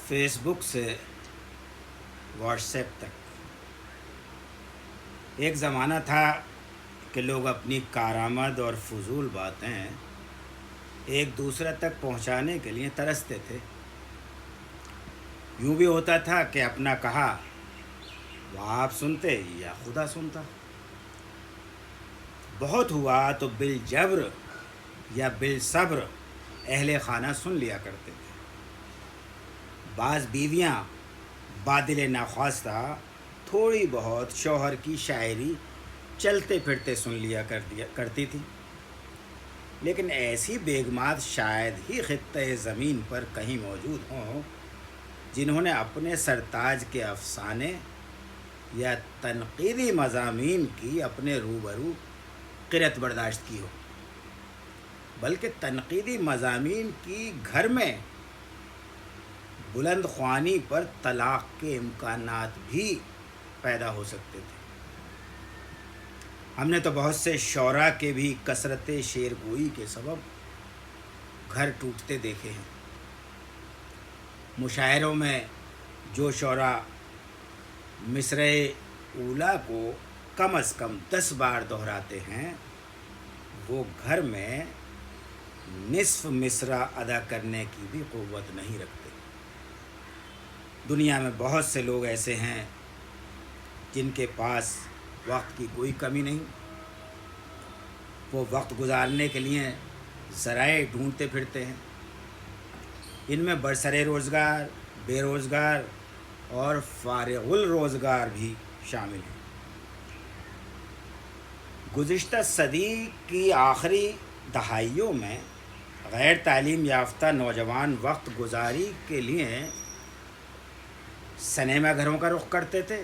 Face بک سے what's app تک ایک زمانہ تھا کہ لوگ اپنی کارآمد اور فضول باتیں ایک دوسرے تک پہنچانے کے لیے ترستے تھے۔ یوں بھی ہوتا تھا کہ اپنا کہا وہ آپ سنتے یا خدا سنتا۔ بہت ہوا تو بالجبر یا بالصبر اہل خانہ سن لیا کرتے تھے۔ بعض بیویاں بادل ناخواستہ تھوڑی بہت شوہر کی شاعری چلتے پھرتے سن لیا کرتی تھی، لیکن ایسی بیگمات شاید ہی خطۂ زمین پر کہیں موجود ہوں جنہوں نے اپنے سرتاج کے افسانے یا تنقیدی مضامین کی اپنے روبرو قرت برداشت کی ہو، بلکہ تنقیدی مضامین کی گھر میں بلند خوانی پر طلاق کے امکانات بھی پیدا ہو سکتے تھے۔ ہم نے تو بہت سے شعراء کے بھی کثرت شعر گوئی کے سبب گھر ٹوٹتے دیکھے ہیں۔ مشاعروں میں جو شعراء مصرع اولیٰ کو کم از کم 10 بار دہراتے ہیں وہ گھر میں نصف مصرع ادا کرنے کی بھی قوت نہیں رکھتے۔ دنیا میں بہت سے لوگ ایسے ہیں جن کے پاس وقت کی کوئی کمی نہیں، وہ وقت گزارنے کے لیے ذرائع ڈھونڈتے پھرتے ہیں۔ ان میں برسر روزگار، بے روزگار اور فارغ الروزگار بھی شامل ہیں۔ گزشتہ صدی کی آخری دہائیوں میں غیر تعلیم یافتہ نوجوان وقت گزاری کے لیے سنیما گھروں کا رخ کرتے تھے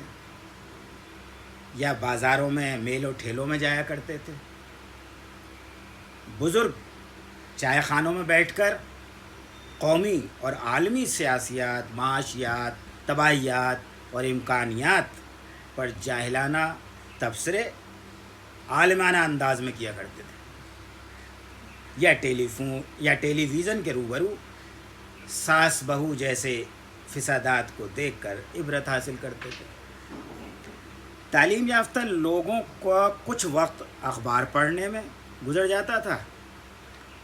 یا بازاروں میں میل و ٹھیلوں میں جایا کرتے تھے۔ بزرگ چائے خانوں میں بیٹھ کر قومی اور عالمی سیاسیات، معاشیات، تباہیات اور امکانیات پر جاہلانہ تبصرے عالمانہ انداز میں کیا کرتے تھے، یا ٹیلی ویژن کے روبرو ساس بہو جیسے فسادات کو دیکھ کر عبرت حاصل کرتے تھے۔ تعلیم یافتہ لوگوں کا کچھ وقت اخبار پڑھنے میں گزر جاتا تھا،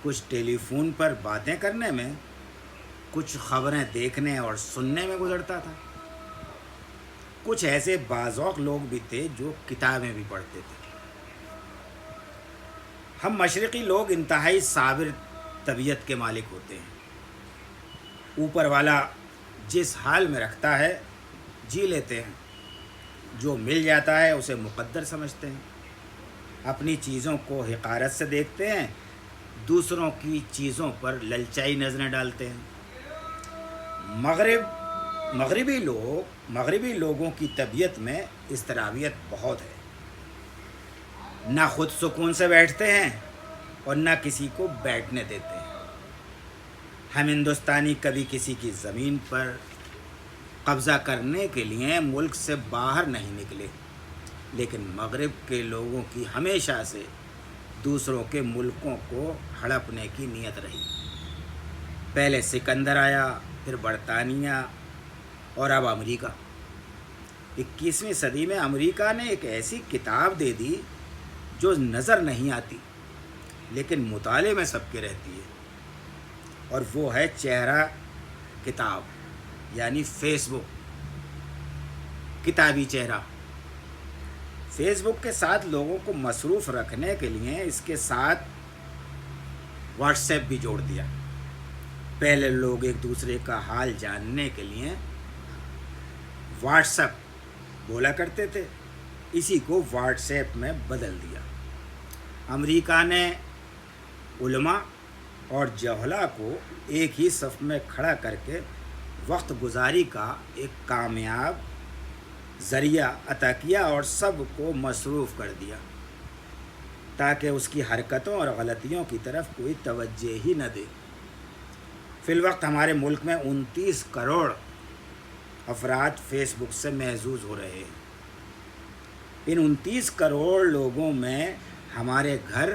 کچھ ٹیلی فون پر باتیں کرنے میں، کچھ خبریں دیکھنے اور سننے میں گزرتا تھا۔ کچھ ایسے باذوق لوگ بھی تھے جو کتابیں بھی پڑھتے تھے۔ ہم مشرقی لوگ انتہائی صابر طبیعت کے مالک ہوتے ہیں۔ اوپر والا جس حال میں رکھتا ہے جی لیتے ہیں، جو مل جاتا ہے اسے مقدر سمجھتے ہیں، اپنی چیزوں کو حقارت سے دیکھتے ہیں، دوسروں کی چیزوں پر للچائی نظریں ڈالتے ہیں۔ مغربی لوگوں کی طبیعت میں اضطرابیت بہت ہے، نہ خود سکون سے بیٹھتے ہیں اور نہ کسی کو بیٹھنے دیتے ہیں۔ ہم ہندوستانی کبھی کسی کی زمین پر قبضہ کرنے کے لیے ملک سے باہر نہیں نکلے، لیکن مغرب کے لوگوں کی ہمیشہ سے دوسروں کے ملکوں کو ہڑپنے کی نیت رہی۔ پہلے سکندر آیا، پھر برطانیہ اور اب امریکہ۔ 21ویں صدی میں امریکہ نے ایک ایسی کتاب دے دی جو نظر نہیں آتی لیکن مطالعے میں سب کے رہتی ہے، اور وہ ہے چہرہ کتاب، یعنی فیس بک، کتابی چہرہ۔ فیس بک کے ساتھ لوگوں کو مصروف رکھنے کے لیے اس کے ساتھ واٹس ایپ بھی جوڑ دیا۔ پہلے لوگ ایک دوسرے کا حال جاننے کے لیے واٹس ایپ بولا کرتے تھے، اسی کو واٹس ایپ میں بدل دیا۔ امریکہ نے علماء اور جہلاء کو ایک ہی صف میں کھڑا کر کے وقت گزاری کا ایک کامیاب ذریعہ عطا کیا اور سب کو مصروف کر دیا تاکہ اس کی حرکتوں اور غلطیوں کی طرف کوئی توجہ ہی نہ دے۔ فی الوقت ہمارے ملک میں 29 کروڑ افراد فیس بک سے محظوظ ہو رہے ہیں۔ ان 29 کروڑ لوگوں میں ہمارے گھر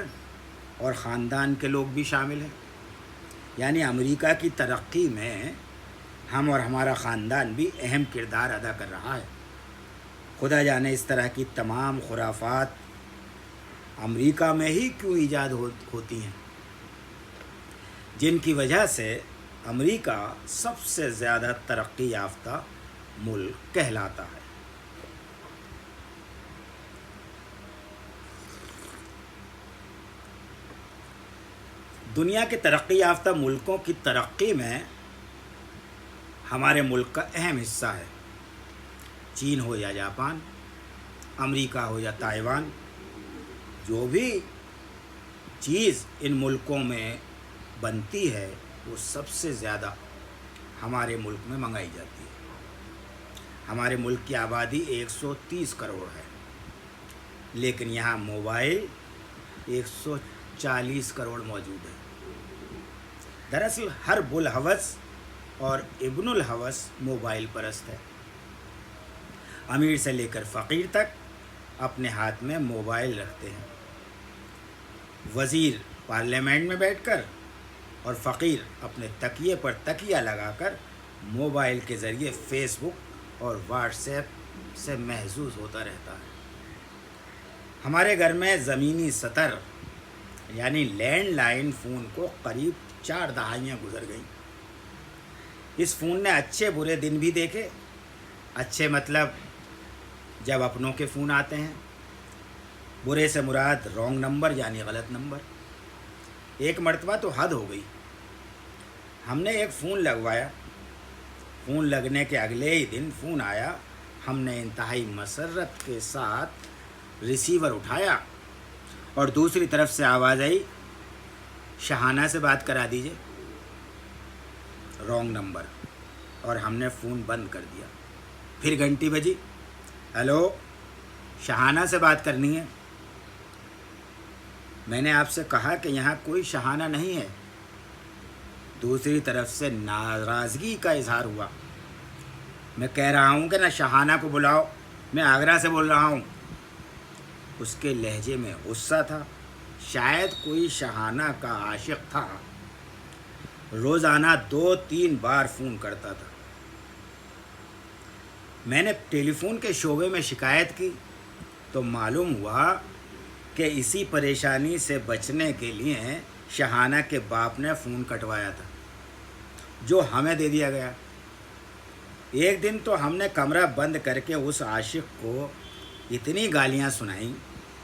اور خاندان کے لوگ بھی شامل ہیں، یعنی امریکہ کی ترقی میں ہم اور ہمارا خاندان بھی اہم کردار ادا کر رہا ہے۔ خدا جانے اس طرح کی تمام خرافات امریکہ میں ہی کیوں ایجاد ہوتی ہیں، جن کی وجہ سے امریکہ سب سے زیادہ ترقی یافتہ ملک کہلاتا ہے۔ دنیا کے ترقی یافتہ ملکوں کی ترقی میں ہمارے ملک کا اہم حصہ ہے۔ چین ہو یا جاپان، امریکہ ہو یا تائیوان، جو بھی چیز ان ملکوں میں بنتی ہے وہ سب سے زیادہ ہمارے ملک میں منگائی جاتی ہے۔ ہمارے ملک کی آبادی 130 کروڑ ہے، لیکن یہاں موبائل 140 کروڑ موجود ہے۔ دراصل ہر بوالہوس اور ابن الہوس موبائل پرست ہے۔ امیر سے لے کر فقیر تک اپنے ہاتھ میں موبائل رکھتے ہیں۔ وزیر پارلیمنٹ میں بیٹھ کر اور فقیر اپنے تکیے پر تکیہ لگا کر موبائل کے ذریعے فیس بک اور واٹس ایپ سے محظوظ ہوتا رہتا ہے۔ ہمارے گھر میں زمینی سطر یعنی لینڈ لائن فون کو قریب 4 دہائیاں گزر گئیں۔ اس فون نے اچھے برے دن بھی دیکھے۔ اچھے مطلب جب اپنوں کے فون آتے ہیں، برے سے مراد رانگ نمبر یعنی غلط نمبر۔ ایک مرتبہ تو حد ہو گئی، ہم نے ایک فون لگوایا، فون لگنے کے اگلے ہی دن فون آیا، ہم نے انتہائی مسرت کے ساتھ ریسیور اٹھایا اور دوسری طرف سے آواز آئی، شہانہ سے بات کرا دیجئے، رانگ نمبر، اور ہم نے فون بند کر دیا۔ پھر گھنٹی بجی، ہیلو، شہانہ سے بات کرنی ہے۔ میں نے آپ سے کہا کہ یہاں کوئی شہانہ نہیں ہے۔ دوسری طرف سے ناراضگی کا اظہار ہوا۔ میں کہہ رہا ہوں کہ نہ شہانہ کو بلاؤ، میں آگرہ سے بول رہا ہوں۔ اس کے لہجے میں غصہ تھا، شاید کوئی شہانہ کا عاشق تھا۔ روزانہ 2-3 بار فون کرتا تھا۔ میں نے ٹیلی فون کے شعبے میں شکایت کی تو معلوم ہوا کہ اسی پریشانی سے بچنے کے لیے شہانہ کے باپ نے فون کٹوایا تھا، جو ہمیں دے دیا گیا۔ ایک دن تو ہم نے کمرہ بند کر کے اس عاشق کو اتنی گالیاں سنائیں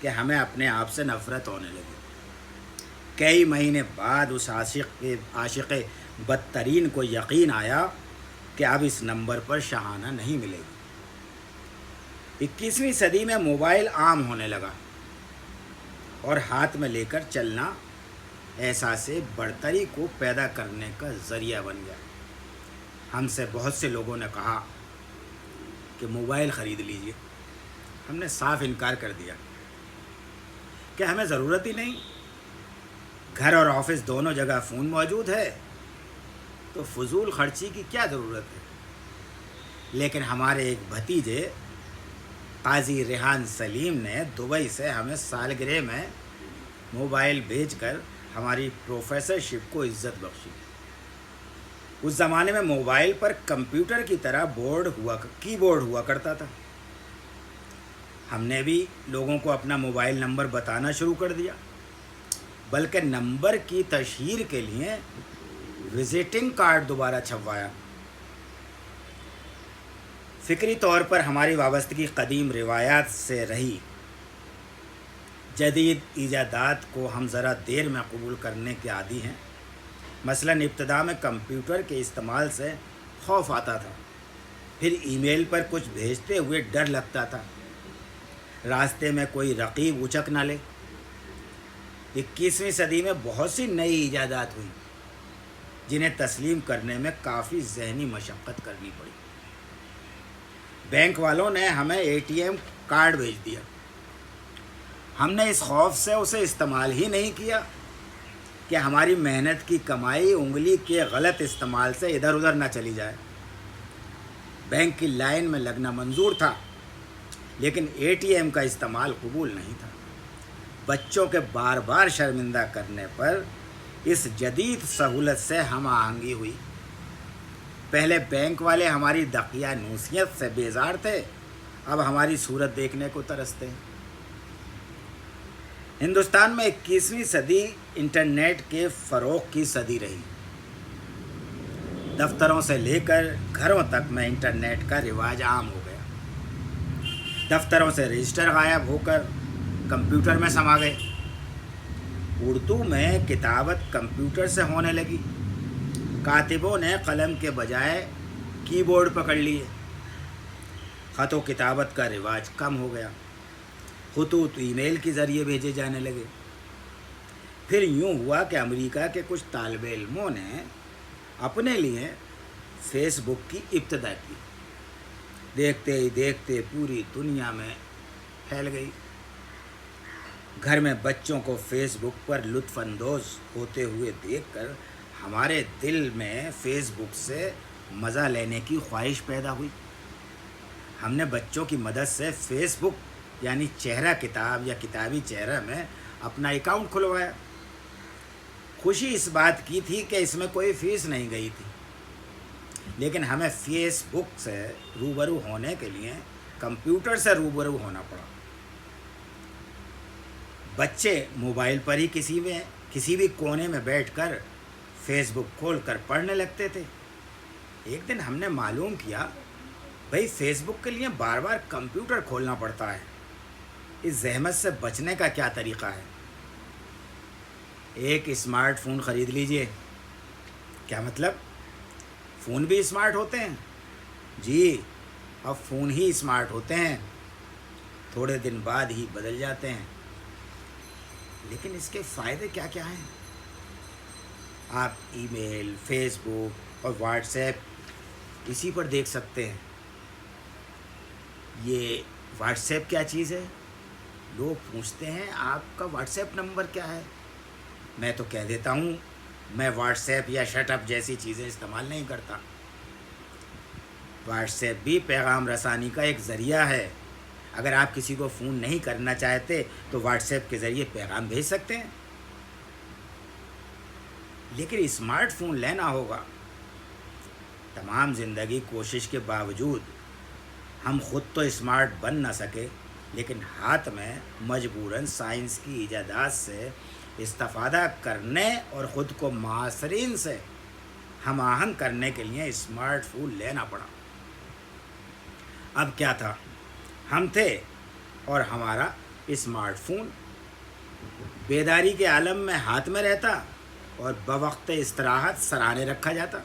کہ ہمیں اپنے آپ سے نفرت ہونے لگی۔ کئی مہینے بعد اس عاشق بدترین کو یقین آیا کہ اب اس نمبر پر شہانہ نہیں ملے گی۔ 21ویں صدی میں موبائل عام ہونے لگا اور ہاتھ میں لے کر چلنا احساس برتری کو پیدا کرنے کا ذریعہ بن گیا۔ ہم سے بہت سے لوگوں نے کہا کہ موبائل خرید لیجئے۔ ہم نے صاف انکار کر دیا کہ ہمیں ضرورت ہی نہیں، گھر اور آفس دونوں جگہ فون موجود ہے، تو فضول خرچی کی کیا ضرورت ہے۔ لیکن ہمارے ایک بھتیجے قاضی ریحان سلیم نے دبئی سے ہمیں سالگرہ میں موبائل بھیج کر ہماری پروفیسرشپ کو عزت بخشی۔ اس زمانے میں موبائل پر کمپیوٹر کی طرح کی بورڈ ہوا کرتا تھا۔ ہم نے بھی لوگوں کو اپنا موبائل نمبر بتانا شروع کر دیا، بلکہ نمبر کی تشہیر کے لیے وزٹنگ کارڈ دوبارہ چھپوایا۔ فکری طور پر ہماری وابستگی قدیم روایات سے رہی، جدید ایجادات کو ہم ذرا دیر میں قبول کرنے کے عادی ہیں۔ مثلاً ابتدا میں کمپیوٹر کے استعمال سے خوف آتا تھا، پھر ای میل پر کچھ بھیجتے ہوئے ڈر لگتا تھا، راستے میں کوئی رقیب اچک نہ لے۔ 21ویں صدی میں بہت سی نئی ایجادات ہوئیں جنہیں تسلیم کرنے میں کافی ذہنی مشقت کرنی پڑی۔ بینک والوں نے ہمیں ATM کارڈ بھیج دیا، ہم نے اس خوف سے اسے استعمال ہی نہیں کیا کہ ہماری محنت کی کمائی انگلی کے غلط استعمال سے ادھر ادھر نہ چلی جائے۔ بینک کی لائن میں لگنا منظور تھا، لیکن ATM کا استعمال قبول نہیں تھا۔ بچوں کے بار بار شرمندہ کرنے پر اس جدید سہولت سے ہم آہنگی ہوئی۔ پہلے بینک والے ہماری دقیانوسیت سے بیزار تھے، اب ہماری صورت دیکھنے کو ترستے ہیں۔ ہندوستان میں 21ویں صدی انٹرنیٹ کے فروغ کی صدی رہی۔ دفتروں سے لے کر گھروں تک میں انٹرنیٹ کا رواج عام ہو گیا۔ دفتروں سے رجسٹر غائب ہو کر کمپیوٹر میں سما گئے۔ اردو میں کتابت کمپیوٹر سے ہونے لگی۔ کاتبوں نے قلم کے بجائے کی بورڈ پکڑ لیے۔ خط و کتابت کا رواج کم ہو گیا۔ خطوط ای میل کے ذریعے بھیجے جانے لگے۔ پھر یوں ہوا کہ امریکہ کے کچھ طالب علموں نے اپنے لیے فیس بک کی ابتدا کی۔ دیکھتے ہی دیکھتے پوری دنیا میں پھیل گئی۔ گھر میں بچوں کو فیس بک پر لطف اندوز ہوتے ہوئے دیکھ کر ہمارے دل میں فیس بک سے مزہ لینے کی خواہش پیدا ہوئی۔ ہم نے بچوں کی مدد سے فیس بک یعنی چہرہ کتاب یا کتابی چہرہ میں اپنا اکاؤنٹ کھلوایا۔ خوشی اس بات کی تھی کہ اس میں کوئی فیس نہیں گئی تھی، لیکن ہمیں فیس بک سے روبرو ہونے کے لیے کمپیوٹر سے روبرو ہونا پڑا۔ بچے موبائل پر ہی کسی بھی کونے میں بیٹھ کر فیس بک کھول کر پڑھنے لگتے تھے۔ ایک دن ہم نے معلوم کیا بھئی فیس بک کے لیے بار بار کمپیوٹر کھولنا پڑتا ہے، اس زحمت سے بچنے کا کیا طریقہ ہے؟ ایک اسمارٹ فون خرید لیجئے۔ کیا مطلب؟ فون بھی اسمارٹ ہوتے ہیں؟ جی، اب فون ہی اسمارٹ ہوتے ہیں، تھوڑے دن بعد ہی بدل جاتے ہیں۔ لیکن اس کے فائدے کیا کیا ہیں؟ آپ ای میل، فیس بک اور واٹس ایپ اسی پر دیکھ سکتے ہیں۔ یہ واٹس ایپ کیا چیز ہے؟ لوگ پوچھتے ہیں آپ کا واٹس ایپ نمبر کیا ہے؟ میں تو کہہ دیتا ہوں میں واٹس ایپ یا شٹ اپ جیسی چیزیں استعمال نہیں کرتا۔ واٹس ایپ بھی پیغام رسانی کا ایک ذریعہ ہے۔ اگر آپ کسی کو فون نہیں کرنا چاہتے تو واٹس ایپ کے ذریعے پیغام بھیج سکتے ہیں۔ لیکن اسمارٹ فون لینا ہوگا۔ تمام زندگی کوشش کے باوجود ہم خود تو اسمارٹ بن نہ سکے، لیکن ہاتھ میں مجبوراً سائنس کی ایجادات سے استفادہ کرنے اور خود کو معاصرین سے ہم آہنگ کرنے کے لیے اسمارٹ فون لینا پڑا۔ اب کیا تھا، ہم تھے اور ہمارا اسمارٹ فون بیداری کے عالم میں ہاتھ میں رہتا اور بوقت استراحت سرانے رکھا جاتا۔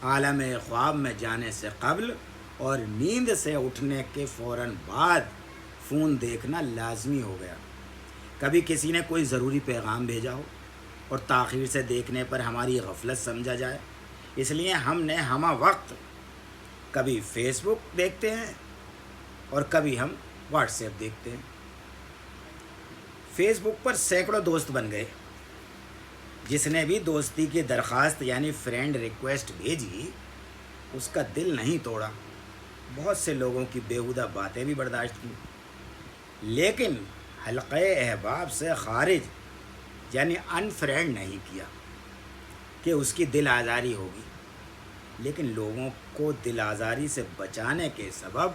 عالم خواب میں جانے سے قبل اور نیند سے اٹھنے کے فوراً بعد فون دیکھنا لازمی ہو گیا۔ کبھی کسی نے کوئی ضروری پیغام بھیجا ہو اور تاخیر سے دیکھنے پر ہماری غفلت سمجھا جائے، اس لیے ہم نے ہمہ وقت کبھی فیس بک دیکھتے ہیں اور کبھی ہم واٹس ایپ دیکھتے ہیں۔ فیس بک پر سینکڑوں دوست بن گئے۔ جس نے بھی دوستی کی درخواست یعنی فرینڈ ریکویسٹ بھیجی، اس کا دل نہیں توڑا۔ بہت سے لوگوں کی بیہودہ باتیں بھی برداشت کی، لیکن حلقہ احباب سے خارج یعنی ان فرینڈ نہیں کیا کہ اس کی دل آزاری ہوگی۔ لیکن لوگوں کو دل آزاری سے بچانے کے سبب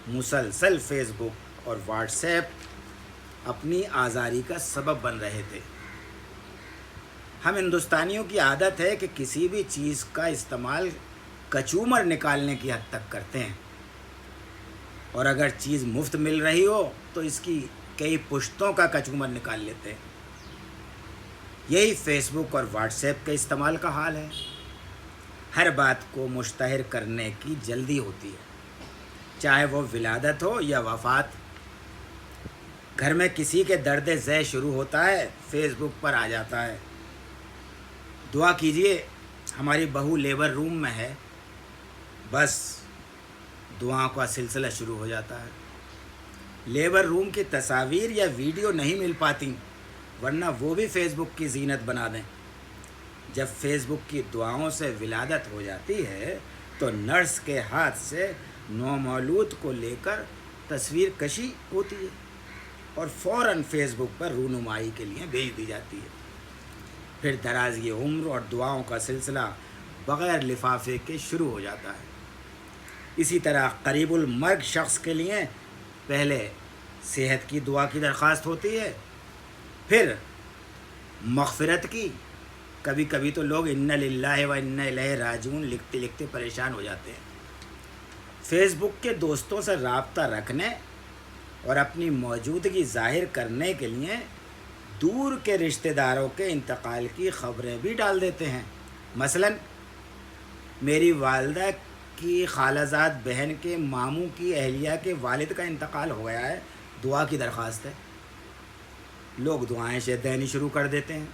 مسلسل فیس بک اور واٹس ایپ اپنی آزاری کا سبب بن رہے تھے۔ ہم ہندوستانیوں کی عادت ہے کہ کسی بھی چیز کا استعمال کچومر نکالنے کی حد تک کرتے ہیں، اور اگر چیز مفت مل رہی ہو تو اس کی کئی پشتوں کا کچومر نکال لیتے ہیں۔ یہی فیس بک اور واٹس ایپ کے استعمال کا حال ہے۔ ہر بات کو مشتہر کرنے کی جلدی ہوتی ہے، چاہے وہ ولادت ہو یا وفات۔ گھر میں کسی کے درد ذہ شروع ہوتا ہے، فیس بک پر آ جاتا ہے، دعا کیجئے ہماری بہو لیبر روم میں ہے، بس دعاؤں کا سلسلہ شروع ہو جاتا ہے۔ لیبر روم کی تصاویر یا ویڈیو نہیں مل پاتی، ورنہ وہ بھی فیس بک کی زینت بنا دیں۔ جب فیس بک کی دعاؤں سے ولادت ہو جاتی ہے تو نرس کے ہاتھ سے نومولود کو لے کر تصویر کشی ہوتی ہے اور فوراً فیس بک پر رونمائی کے لیے بھیج دی جاتی ہے۔ پھر درازی عمر اور دعاؤں کا سلسلہ بغیر لفافے کے شروع ہو جاتا ہے۔ اسی طرح قریب المرگ شخص کے لیے پہلے صحت کی دعا کی درخواست ہوتی ہے، پھر مغفرت کی۔ کبھی کبھی تو لوگ اِنَّ لِلَّهِ وَإِنَّا إِلَيْهِ راجعون لکھتے لکھتے پریشان ہو جاتے ہیں۔ فیس بک کے دوستوں سے رابطہ رکھنے اور اپنی موجودگی ظاہر کرنے کے لیے دور کے رشتہ داروں کے انتقال کی خبریں بھی ڈال دیتے ہیں۔ مثلاً میری والدہ کی خالہ زاد بہن کے ماموں کی اہلیہ کے والد کا انتقال ہو گیا ہے، دعا کی درخواست ہے۔ لوگ دعائیں دینی شروع کر دیتے ہیں،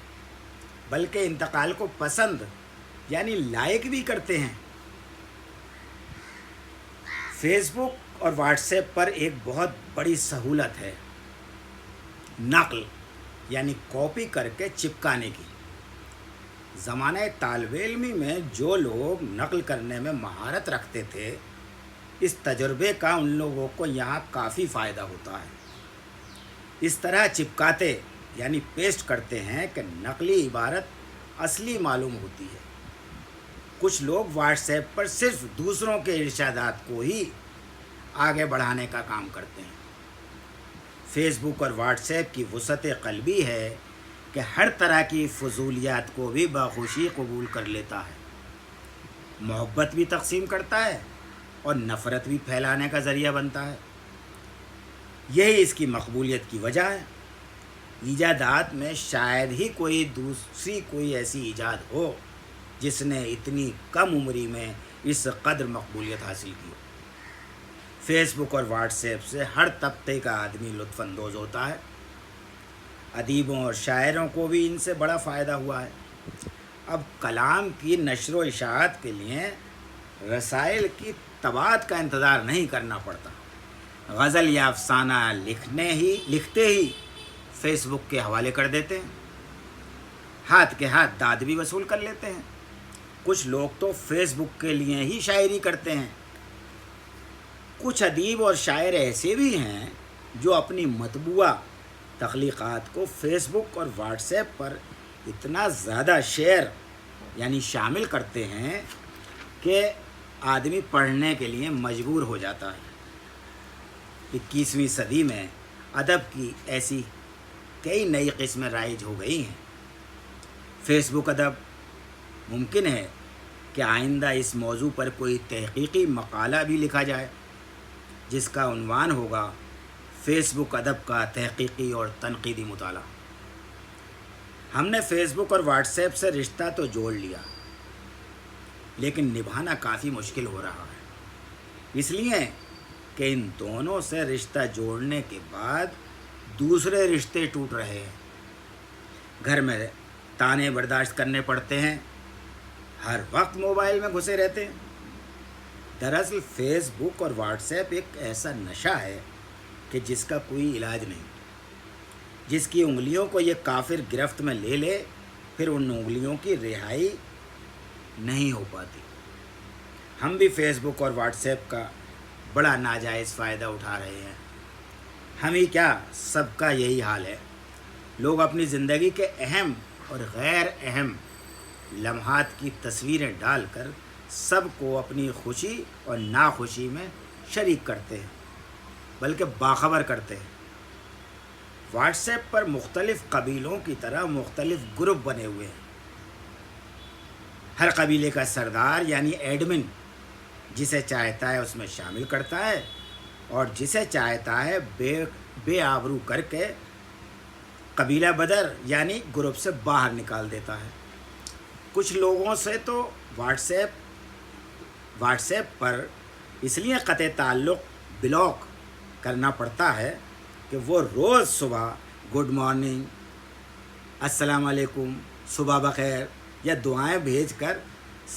بلکہ انتقال کو پسند یعنی لائک بھی کرتے ہیں۔ فیس بک اور واٹس ایپ پر ایک بہت بڑی سہولت ہے نقل یعنی کاپی کر کے چپکانے کی۔ زمانہ طالب علمی میں جو لوگ نقل کرنے میں مہارت رکھتے تھے، اس تجربے کا ان لوگوں کو یہاں کافی فائدہ ہوتا ہے۔ اس طرح چپکاتے یعنی پیسٹ کرتے ہیں کہ نقلی عبارت اصلی معلوم ہوتی ہے۔ کچھ لوگ واٹس ایپ پر صرف دوسروں کے ارشادات کو ہی آگے بڑھانے کا کام کرتے ہیں۔ فیس بک اور واٹس ایپ کی وسعت قلبی ہے کہ ہر طرح کی فضولیات کو بھی بخوشی قبول کر لیتا ہے، محبت بھی تقسیم کرتا ہے اور نفرت بھی پھیلانے کا ذریعہ بنتا ہے۔ یہی اس کی مقبولیت کی وجہ ہے۔ ایجادات میں شاید ہی کوئی ایسی ایجاد ہو جس نے اتنی کم عمری میں اس قدر مقبولیت حاصل کی۔ فیس بک اور واٹس ایپ سے ہر طبقے کا آدمی لطف اندوز ہوتا ہے۔ ادیبوں اور شاعروں کو بھی ان سے بڑا فائدہ ہوا ہے۔ اب کلام کی نشر و اشاعت کے لیے رسائل کی طباعت کا انتظار نہیں کرنا پڑتا۔ غزل یا افسانہ لکھتے ہی فیس بک کے حوالے کر دیتے ہیں، ہاتھ کے ہاتھ داد بھی وصول کر لیتے ہیں۔ کچھ لوگ تو فیس بک کے لیے ہی شاعری کرتے ہیں۔ کچھ ادیب اور شاعر ایسے بھی ہیں جو اپنی مطبوعہ تخلیقات کو فیس بک اور واٹس ایپ پر اتنا زیادہ شیئر یعنی شامل کرتے ہیں کہ آدمی پڑھنے کے لیے مجبور ہو جاتا ہے۔ 21ویں صدی میں ادب کی ایسی کئی نئی قسمیں رائج ہو گئی ہیں۔ فیس بک ادب ممکن ہے کہ آئندہ اس موضوع پر کوئی تحقیقی مقالہ بھی لکھا جائے جس کا عنوان ہوگا فیس بک ادب کا تحقیقی اور تنقیدی مطالعہ۔ ہم نے فیس بک اور واٹس ایپ سے رشتہ تو جوڑ لیا، لیکن نبھانا کافی مشکل ہو رہا ہے، اس لیے کہ ان دونوں سے رشتہ جوڑنے کے بعد دوسرے رشتے ٹوٹ رہے ہیں۔ گھر میں تانے برداشت کرنے پڑتے ہیں، ہر وقت موبائل میں گھسے رہتے ہیں۔ دراصل فیس بک اور واٹس ایپ ایک ایسا نشہ ہے کہ جس کا کوئی علاج نہیں، جس کی انگلیوں کو یہ کافر گرفت میں لے لے پھر ان انگلیوں کی رہائی نہیں ہو پاتی۔ ہم بھی فیس بک اور واٹس ایپ کا بڑا ناجائز فائدہ اٹھا رہے ہیں۔ ہم ہی کیا، سب کا یہی حال ہے۔ لوگ اپنی زندگی کے اہم اور غیر اہم لمحات کی تصویریں ڈال کر سب کو اپنی خوشی اور ناخوشی میں شریک کرتے ہیں، بلکہ باخبر کرتے ہیں۔ واٹس ایپ پر مختلف قبیلوں کی طرح مختلف گروپ بنے ہوئے ہیں۔ ہر قبیلے کا سردار یعنی ایڈمن جسے چاہتا ہے اس میں شامل کرتا ہے اور جسے چاہتا ہے بے آبرو کر کے قبیلہ بدر یعنی گروپ سے باہر نکال دیتا ہے۔ کچھ لوگوں سے تو واٹس ایپ پر اس لیے قطع تعلق بلاک کرنا پڑتا ہے کہ وہ روز صبح گڈ مارننگ، السلام علیکم، صبح بخیر یا دعائیں بھیج کر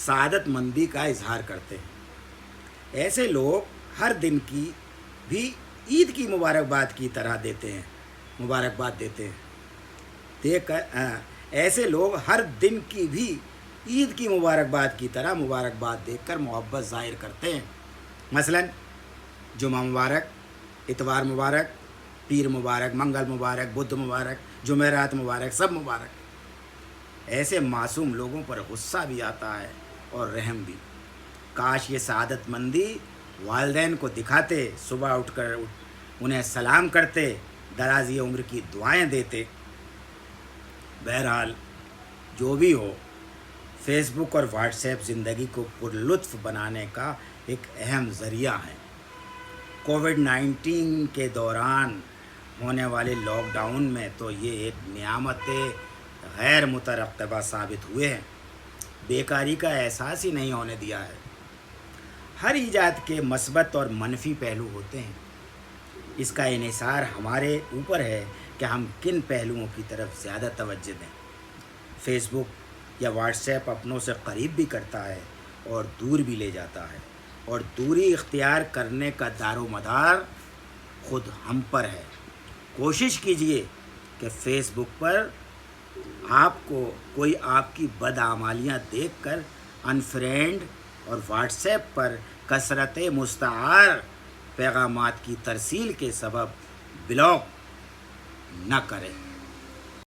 سعادت مندی کا اظہار کرتے ہیں۔ ایسے لوگ ہر دن کی بھی عید کی مبارکباد کی طرح مبارکباد دیتے ہیں۔ ایسے لوگ ہر دن کی بھی عید کی مبارکباد کی طرح مبارکباد دے کر محبت ظاہر کرتے ہیں۔ مثلاً جمعہ مبارک، اتوار مبارک، پیر مبارک، منگل مبارک، بدھ مبارک، جمعرات مبارک، سب مبارک۔ ایسے معصوم لوگوں پر غصہ بھی آتا ہے اور رحم بھی۔ کاش یہ سعادت مندی والدین کو دکھاتے، صبح اٹھ کر انہیں سلام کرتے، درازی عمر کی دعائیں دیتے۔ بہرحال جو بھی ہو، فیس بک اور واٹس ایپ زندگی کو پرلطف بنانے کا ایک اہم ذریعہ ہے۔ کووڈ-19 کے دوران ہونے والے لاک ڈاؤن میں تو یہ ایک نعمت غیر مترقبہ ثابت ہوئے ہیں۔ بیکاری کا احساس ہی نہیں ہونے دیا ہے۔ ہر ایجاد کے مثبت اور منفی پہلو ہوتے ہیں۔ اس کا انحصار ہمارے اوپر ہے کہ ہم کن پہلوؤں کی طرف زیادہ توجہ دیں۔ فیس بک یا واٹس ایپ اپنوں سے قریب بھی کرتا ہے اور دور بھی لے جاتا ہے، اور دوری اختیار کرنے کا دار و مدار خود ہم پر ہے۔ کوشش کیجئے کہ فیس بک پر آپ کو کوئی آپ کی بدعمالیاں دیکھ کر انفرینڈ، اور واٹس ایپ پر کثرت مستعار پیغامات کی ترسیل کے سبب بلاک نہ کریں۔